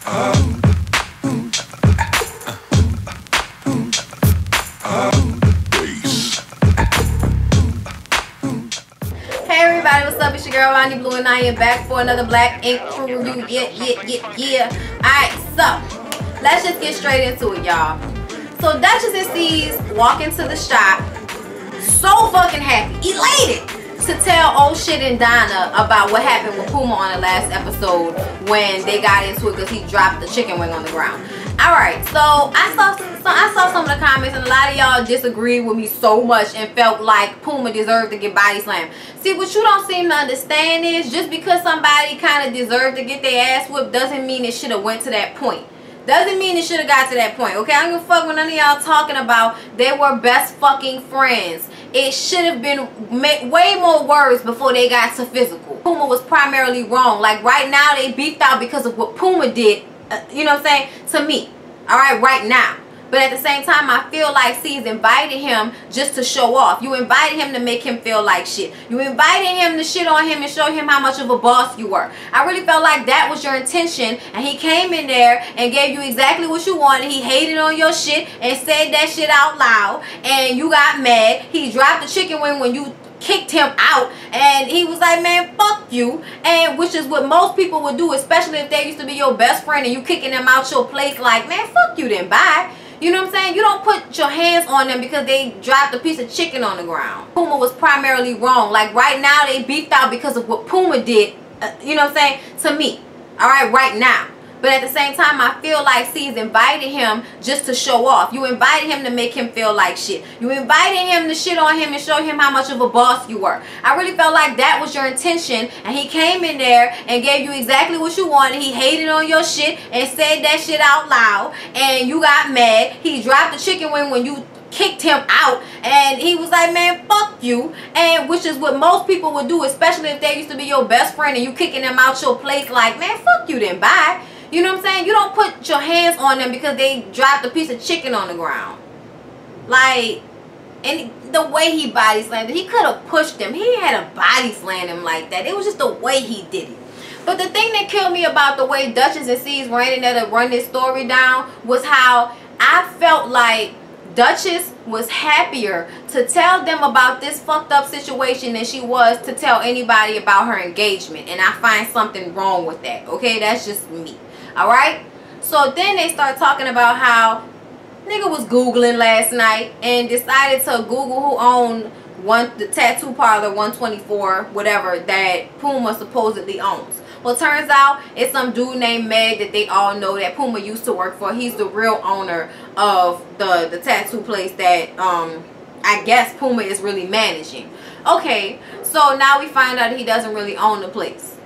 Hey everybody, what's up? It's your girl Ronnie Blue and I am back for another Black Ink True Review. Yeah. Alright, so let's just get straight into it, y'all. So Duchess and C's walk into the shop so fucking happy, elated, to tell old shit and Donna about what happened with Puma on the last episode when they got into it because he dropped the chicken wing on the ground. Alright, so I saw some of the comments and a lot of y'all disagreed with me so much and felt like Puma deserved to get body slammed. See, what you don't seem to understand is just because somebody kind of deserved to get their ass whipped doesn't mean it should have went to that point. Doesn't mean it should have got to that point, okay? I don't give a fuck what none of y'all talking about. They were best fucking friends. It should have been way more words before they got to physical. Puma was primarily wrong. Like right now they beefed out because of what Puma did, you know what I'm saying, to me. Alright, right now. But at the same time, I feel like C's invited him just to show off. You invited him to make him feel like shit. You invited him to shit on him and show him how much of a boss you were. I really felt like that was your intention. And he came in there and gave you exactly what you wanted. He hated on your shit and said that shit out loud. And you got mad. He dropped the chicken wing when you kicked him out, and he was like, man, fuck you. And which is what most people would do, especially if they used to be your best friend and you kicking them out your place like, man, fuck you then, bye. You know what I'm saying? You don't put your hands on them because they dropped a piece of chicken on the ground. Puma was primarily wrong. Like right now they beefed out because of what Puma did, you know what I'm saying, to me. Alright, right now. But at the same time, I feel like C's invited him just to show off. You invited him to make him feel like shit. You invited him to shit on him and show him how much of a boss you were. I really felt like that was your intention. And he came in there and gave you exactly what you wanted. He hated on your shit and said that shit out loud. And you got mad. He dropped the chicken wing when you kicked him out, and he was like, man, fuck you. And which is what most people would do, especially if they used to be your best friend and you kicking them out your place like, man, fuck you then, bye. You know what I'm saying? You don't put your hands on them because they dropped a piece of chicken on the ground. Like, and the way he body slammed it, he could have pushed him. He had a body slam him like that. It was just the way he did it. But the thing that killed me about the way Duchess and C's ran in there to run this story down was how I felt like Duchess was happier to tell them about this fucked up situation than she was to tell anybody about her engagement. And I find something wrong with that. Okay, that's just me. Alright? So then they start talking about how nigga was Googling last night and decided to Google who owned the tattoo parlor 124, whatever, that Puma supposedly owns. Well, turns out it's some dude named Meg that they all know that Puma used to work for. He's the real owner of the tattoo place that I guess Puma is really managing. Okay, so now we find out that he doesn't really own the place.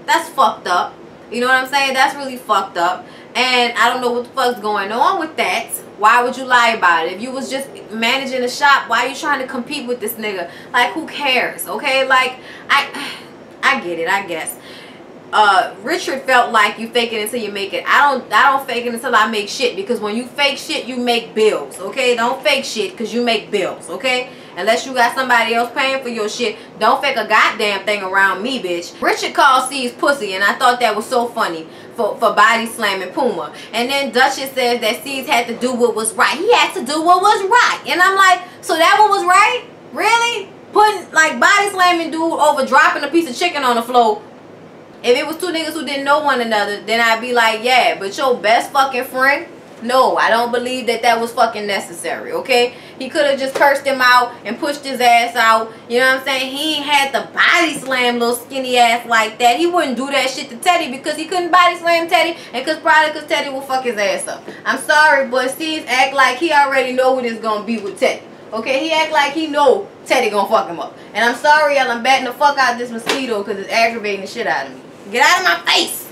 That's fucked up. You know what I'm saying? That's really fucked up. And I don't know what the fuck's going on with that. Why would you lie about it? If you was just managing the shop, why are you trying to compete with this nigga? Like, who cares? Okay? Like, I get it, I guess. Richard felt like you fake it until you make it. I don't fake it until I make shit, because when you fake shit, you make bills, okay? Don't fake shit because you make bills, okay? Unless you got somebody else paying for your shit, don't fake a goddamn thing around me, bitch. Richard called C's pussy, and I thought that was so funny for body slamming Puma. And then Duchess says that C's had to do what was right. He had to do what was right. And I'm like, so that one was right? Really? Putting, like, body slamming dude over dropping a piece of chicken on the floor. If it was two niggas who didn't know one another, then I'd be like, yeah, but your best fucking friend? No, I don't believe that that was fucking necessary, okay? He could have just cursed him out and pushed his ass out. You know what I'm saying? He ain't had to body slam little skinny ass like that. He wouldn't do that shit to Teddy because he couldn't body slam Teddy, and probably because Teddy will fuck his ass up. I'm sorry, but Steve's act like he already know what it's gonna be with Teddy. Okay, he act like he know Teddy gonna fuck him up. And I'm sorry, y'all, I'm batting the fuck out this mosquito because it's aggravating the shit out of me. Get out of my face.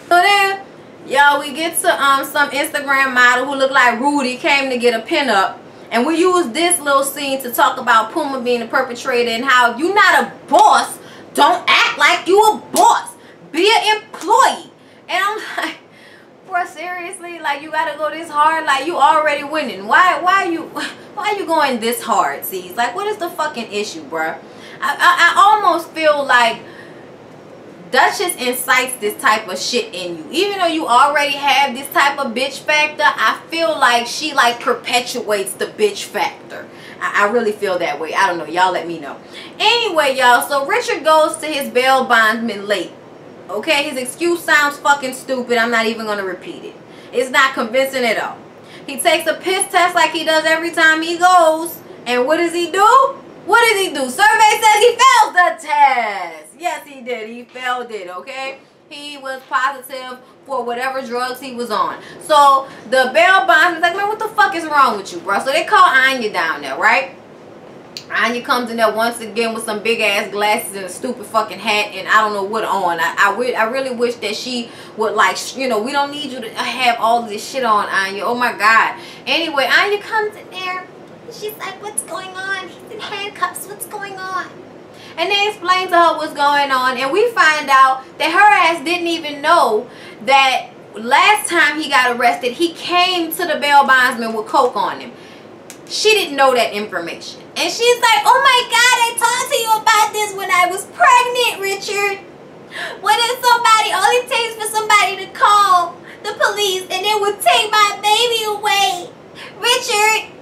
So then, y'all, we get to some Instagram model who looked like Rudy came to get a pinup. And we use this little scene to talk about Puma being a perpetrator and how if you're not a boss, don't act like you a boss. Be an employee. And I'm like, bro, seriously? Like, you gotta go this hard? Like, you already winning. Why are you going this hard, C's? Like, what is the fucking issue, bro? I almost feel like Duchess incites this type of shit in you. Even though you already have this type of bitch factor, I feel like she like perpetuates the bitch factor. I really feel that way. I don't know. Y'all let me know. Anyway, y'all, so Richard goes to his bail bondsman late. Okay, his excuse sounds fucking stupid. I'm not even going to repeat it. It's not convincing at all. He takes a piss test like he does every time he goes. And what does he do? What does he do? Survey says he fails the test. Yes, he did. He failed it, okay? He was positive for whatever drugs he was on. So the bail bondsman's like, man, what the fuck is wrong with you, bro? So they call Anya down there, right? Anya comes in there once again with some big ass glasses and a stupid fucking hat and I don't know what on. I really wish that she would, like, you know, we don't need you to have all of this shit on, Anya. Oh my God. Anyway, Anya comes in there and she's like, what's going on? He's in handcuffs. What's going on? And they explain to her what's going on, and we find out that her ass didn't even know that last time he got arrested, he came to the bail bondsman with coke on him. She didn't know that information. And she's like, oh my God, I talked to you about this when I was pregnant, Richard. What if somebody, all it takes for somebody to call the police and they would take my baby away? Richard,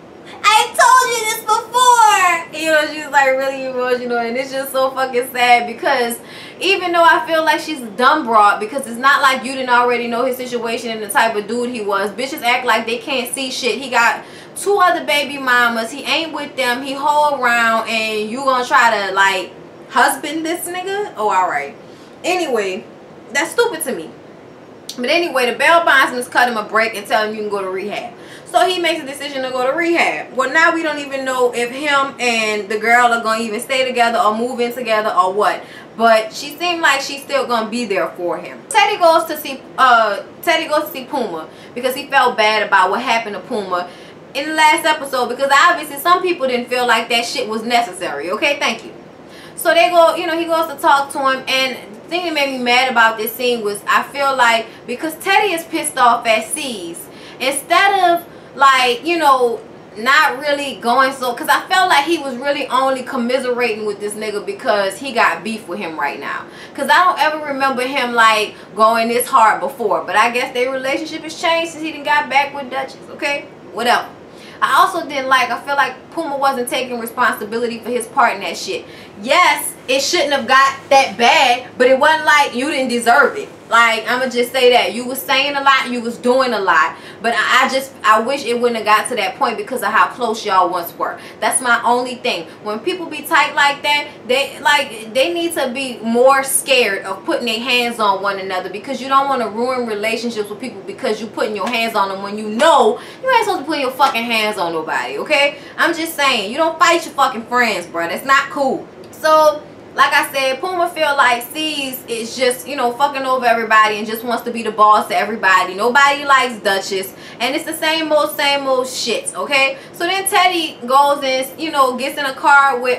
I told you this before. You know, she's like really emotional, and it's just so fucking sad because even though I feel like she's a dumb broad, because it's not like you didn't already know his situation and the type of dude he was. Bitches act like they can't see shit. He got 2 other baby mamas. He ain't with them. He hold around, and you gonna try to like husband this nigga? Oh, alright. Anyway, that's stupid to me. But anyway, the bail bondsman cut him a break and tell him you can go to rehab. So he makes a decision to go to rehab. Well, now we don't even know if him and the girl are going to even stay together or move in together or what. But she seemed like she's still going to be there for him. Teddy goes to see Puma because he felt bad about what happened to Puma in the last episode, because obviously some people didn't feel like that shit was necessary. Okay, thank you. So they go, you know, he goes to talk to him, and the thing that made me mad about this scene was I feel like because Teddy is pissed off at C's, instead of like, you know, not really going so, because I felt like he was really only commiserating with this nigga because he got beef with him right now. Because I don't ever remember him like going this hard before, but I guess their relationship has changed since he done got back with Duchess. Okay, whatever. I also didn't like, I feel like Puma wasn't taking responsibility for his part in that shit. Yes, it shouldn't have got that bad, but it wasn't like you didn't deserve it. Like, I'm going to just say that. You was saying a lot, you was doing a lot. But I wish it wouldn't have got to that point because of how close y'all once were. That's my only thing. When people be tight like that, they need to be more scared of putting their hands on one another, because you don't want to ruin relationships with people because you putting your hands on them when you know you ain't supposed to put your fucking hands on nobody, okay? I'm just saying, you don't fight your fucking friends, bro. That's not cool. So, like I said, Puma feel like C's is just, you know, fucking over everybody and just wants to be the boss to everybody. Nobody likes Duchess. And it's the same old shit, okay? So then Teddy goes and, you know, gets in a car with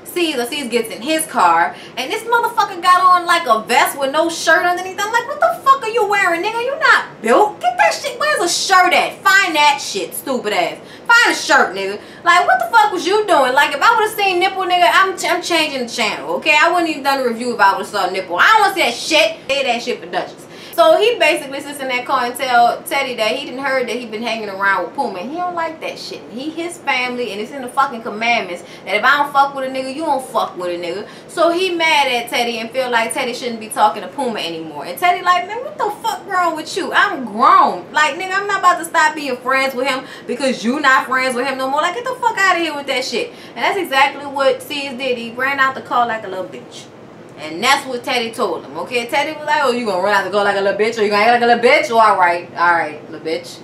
C's, or C's gets in his car. And this motherfucker got on like a vest with no shirt underneath. I'm like, what the fuck are you wearing, nigga? You not built. Get that shit. Where's a shirt at? Find that shit, stupid ass. Find a shirt, nigga. Like, what the fuck was you doing? Like, if I would have seen nipple, nigga, I'm changing the channel, okay? I wouldn't even done a review if I would have saw nipple. I don't want to see that shit. Say that shit for Duchess. So he basically sits in that car and tell Teddy that he didn't heard that he been hanging around with Puma. He don't like that shit. He his family, and it's in the fucking commandments that if I don't fuck with a nigga, you don't fuck with a nigga. So he mad at Teddy and feel like Teddy shouldn't be talking to Puma anymore. And Teddy like, man, what the fuck wrong with you? I'm grown. Like, nigga, I'm not about to stop being friends with him because you not friends with him no more. Like, get the fuck out of here with that shit. And that's exactly what C's did. He ran out the car like a little bitch. And that's what Teddy told him, okay? Teddy was like, oh, you gonna run out the car like a little bitch, or you gonna act like a little bitch? Well, alright, little bitch.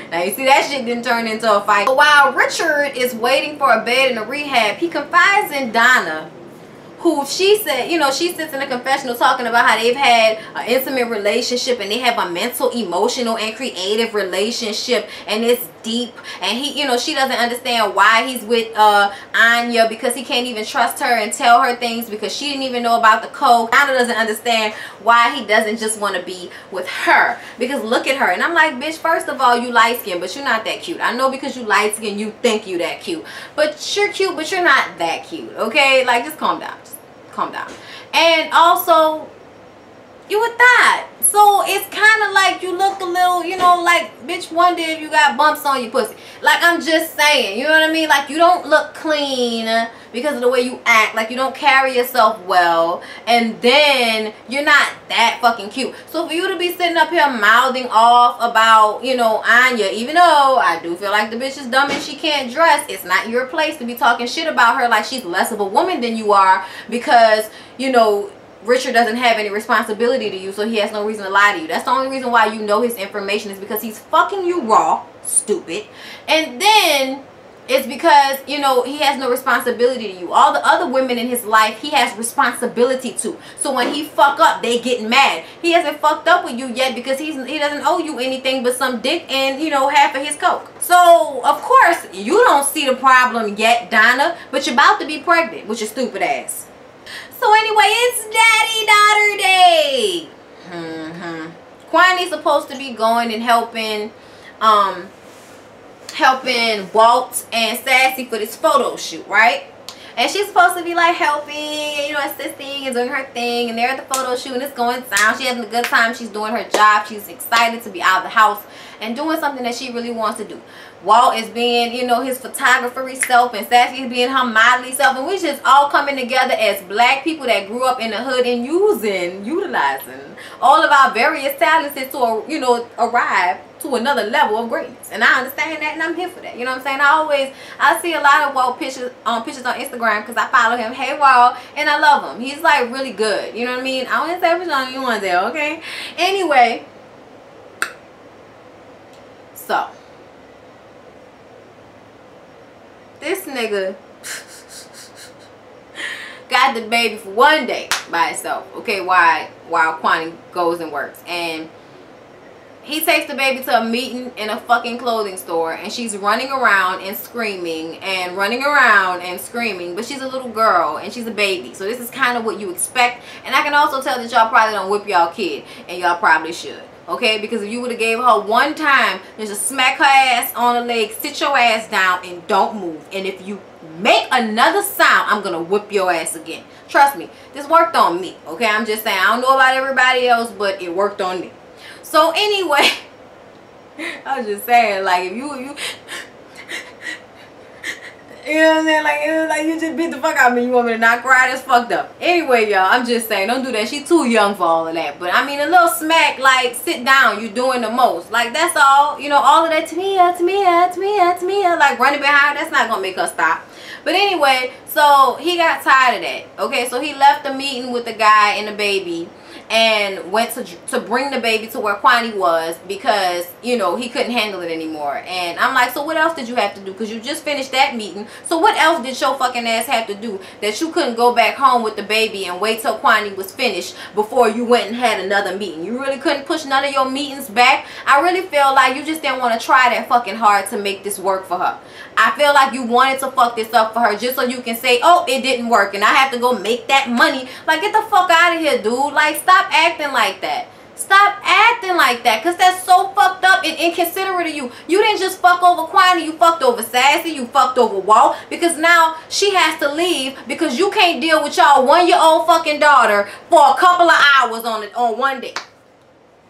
Now, you see, that shit didn't turn into a fight. But while Richard is waiting for a bed in a rehab, he confides in Donna, who she said, you know, she sits in a confessional talking about how they've had an intimate relationship and they have a mental, emotional, and creative relationship, and it's deep. And he, you know, she doesn't understand why he's with Anya, because he can't even trust her and tell her things because she didn't even know about the coke. Donna doesn't understand why he doesn't just want to be with her, because look at her. And I'm like, bitch, first of all, you light skinned, but you're not that cute. I know because you light skinned, you think you that cute, but you're cute, but you're not that cute, okay? Like, just calm down. calm down. And also, you a thot. So it's kind of like you look a little, you know, like, bitch, wonder if you got bumps on your pussy. Like, I'm just saying, you know what I mean? Like, you don't look clean because of the way you act. Like, you don't carry yourself well. And then you're not that fucking cute. So for you to be sitting up here mouthing off about, you know, Anya, even though I do feel like the bitch is dumb and she can't dress, it's not your place to be talking shit about her like she's less of a woman than you are because, you know, Richard doesn't have any responsibility to you, so he has no reason to lie to you. That's the only reason why you know his information is because he's fucking you raw, stupid. And then it's because, you know, he has no responsibility to you. All the other women in his life, he has responsibility to. So when he fuck up, they get mad. He hasn't fucked up with you yet because he doesn't owe you anything but some dick and, you know, half of his coke. So, of course, you don't see the problem yet, Donna, but you're about to be pregnant with your stupid ass. So anyway, it's Daddy Daughter Day. Kwani's supposed to be going and helping Walt and Sassy for this photo shoot, right? And she's supposed to be like helping, you know, assisting and doing her thing. And they're at the photo shoot and it's going down. She's having a good time. She's doing her job. She's excited to be out of the house and doing something that she really wants to do. Walt is being, you know, his photography self, and Sassy is being her modelly self, and we just all coming together as black people that grew up in the hood and utilizing all of our various talents to, you know, arrive to another level of greatness. And I understand that, and I'm here for that. You know what I'm saying? I see a lot of Walt pictures on Instagram because I follow him. Hey Walt, and I love him. He's like really good. You know what I mean? I want to say for you one day, okay? Anyway, so this nigga got the baby for one day by itself, okay, while Kwani goes and works. And he takes the baby to a meeting in a fucking clothing store, and she's running around and screaming and running around and screaming, but she's a little girl and she's a baby, so this is kind of what you expect. And I can also tell that y'all probably don't whip y'all kid, and y'all probably should. Okay, because if you would have gave her one time, just smack her ass on the leg, sit your ass down, and don't move. And if you make another sound, I'm gonna whip your ass again. Trust me, this worked on me. Okay, I'm just saying, I don't know about everybody else, but it worked on me. So anyway, I was just saying, like, if you you know what I'm saying? Like, it was like you just beat the fuck out of me. You want me to not cry? That's fucked up. Anyway, y'all, I'm just saying, don't do that. She's too young for all of that. But, I mean, a little smack, like, sit down. You're doing the most. Like, that's all. You know, all of that, Tamia, like, running behind, that's not going to make her stop. But anyway, so he got tired of that. Okay, so he left the meeting with the guy and the baby and went to bring the baby to where Kwani was because, you know, he couldn't handle it anymore. And I'm like, so what else did you have to do? Because you just finished that meeting. So what else did your fucking ass have to do that you couldn't go back home with the baby and wait till Kwani was finished before you went and had another meeting? You really couldn't push none of your meetings back? I really feel like you just didn't want to try that fucking hard to make this work for her. I feel like you wanted to fuck this up for her just so you can say, oh, it didn't work and I have to go make that money. Like, get the fuck out of here, dude. Like, stop acting like that. Stop acting like that, because that's so fucked up and inconsiderate of you. You didn't just fuck over Kwani, you fucked over Sassy, you fucked over Walt, because now she has to leave because you can't deal with y'all one-year-old fucking daughter for a couple of hours on one day.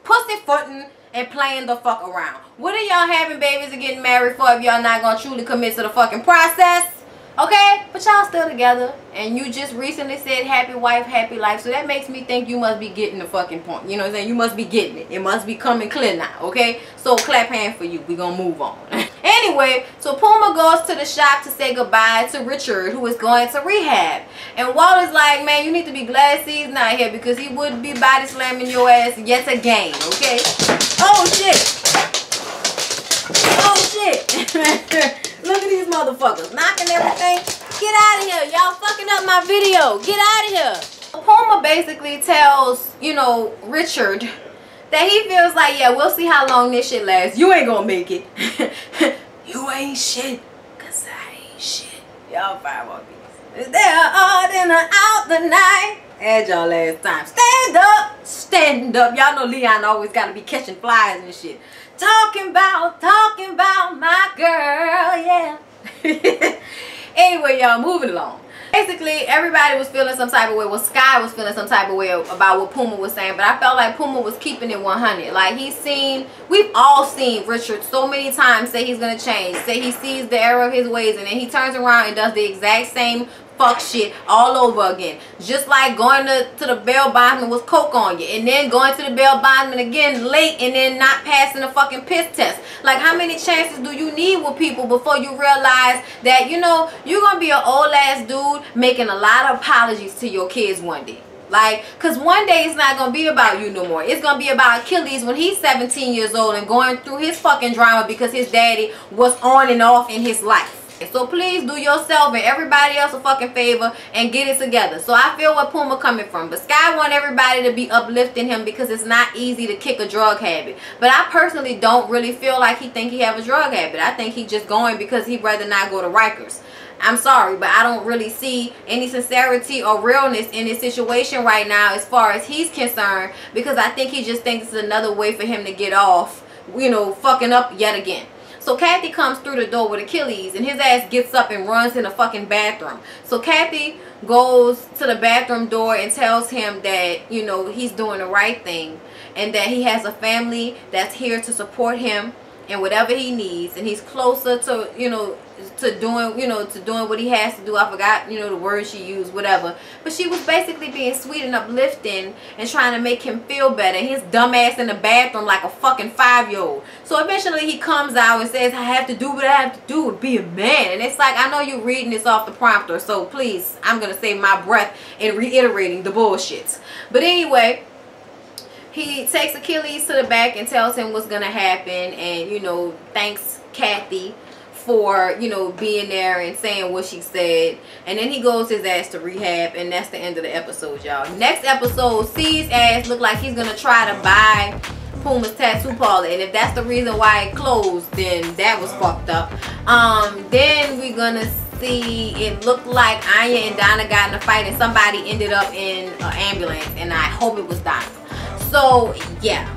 Pussyfooting and playing the fuck around. What are y'all having babies and getting married for if y'all not gonna truly commit to the fucking process? Okay, but y'all still together, and you just recently said happy wife, happy life, so that makes me think you must be getting the fucking point. You know what I'm saying? You must be getting it. It must be coming clear now, okay? So clap hand for you. We gonna move on. Anyway, so Puma goes to the shop to say goodbye to Richard, who is going to rehab. And Walt is like, man, you need to be glad C's not here because he would be body slamming your ass yet again, okay? Oh, shit. Oh, shit. Look at these motherfuckers knocking everything. Get out of here. Y'all fucking up my video. Get out of here. Puma basically tells, you know, Richard that he feels like, yeah, we'll see how long this shit lasts. You ain't gonna make it. You ain't shit. Cause I ain't shit. Y'all fire on these. Is there odd in or out the night? Had y'all last time. Stand up. Stand up. Y'all know Leon always gotta be catching flies and shit. Talking about my girl, yeah. Anyway, y'all, moving along. Basically, everybody was feeling some type of way. Well, Sky was feeling some type of way about what Puma was saying, but I felt like Puma was keeping it 100. Like, we've all seen Richard so many times say he's gonna change, say he sees the error of his ways, and then he turns around and does the exact same fuck shit all over again. Just like going to the bail bondsman with coke on you, and then going to the bail bondsman again late, and then not passing the fucking piss test. Like, how many chances do you need with people before you realize that, you know, you're gonna be an old ass dude making a lot of apologies to your kids one day? Like, because one day it's not going to be about you no more. It's going to be about Achilles when he's 17 years old and going through his fucking drama because his daddy was on and off in his life. So please do yourself and everybody else a fucking favor and get it together. So I feel where Puma coming from. But Sky want everybody to be uplifting him because it's not easy to kick a drug habit. But I personally don't really feel like he think he have a drug habit. I think he just going because he'd rather not go to Rikers. I'm sorry, but I don't really see any sincerity or realness in this situation right now as far as he's concerned, because I think he just thinks it's another way for him to get off, you know, fucking up yet again. So Kathy comes through the door with Achilles, and his ass gets up and runs in the fucking bathroom. So Kathy goes to the bathroom door and tells him that, you know, he's doing the right thing and that he has a family that's here to support him and whatever he needs, and he's closer to, you know, to doing what he has to do. I forgot, you know, the word she used, whatever. But she was basically being sweet and uplifting and trying to make him feel better. His dumb ass in the bathroom like a fucking 5-year-old. So eventually he comes out and says, I have to do what I have to do to be a man. And it's like, I know you're reading this off the prompter, so please, I'm going to save my breath in reiterating the bullshit. But anyway, he takes Achilles to the back and tells him what's going to happen, and, you know, thanks Kathy for, you know, being there and saying what she said. And then he goes his ass to rehab, and that's the end of the episode, y'all. Next episode, C's ass look like he's going to try to buy Puma's tattoo parlor, and if that's the reason why it closed, then that was fucked up. Then we're going to see, it looked like Anya and Donna got in a fight and somebody ended up in an ambulance, and I hope it was Donna. So yeah.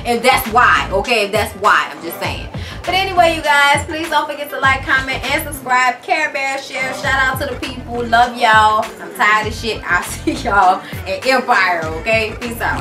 If that's why, okay, if that's why, I'm just saying. But anyway, you guys, please don't forget to like, comment, and subscribe. Care Bear, share. Shout out to the people. Love y'all. I'm tired of shit. I'll see y'all in Empire, okay? Peace out.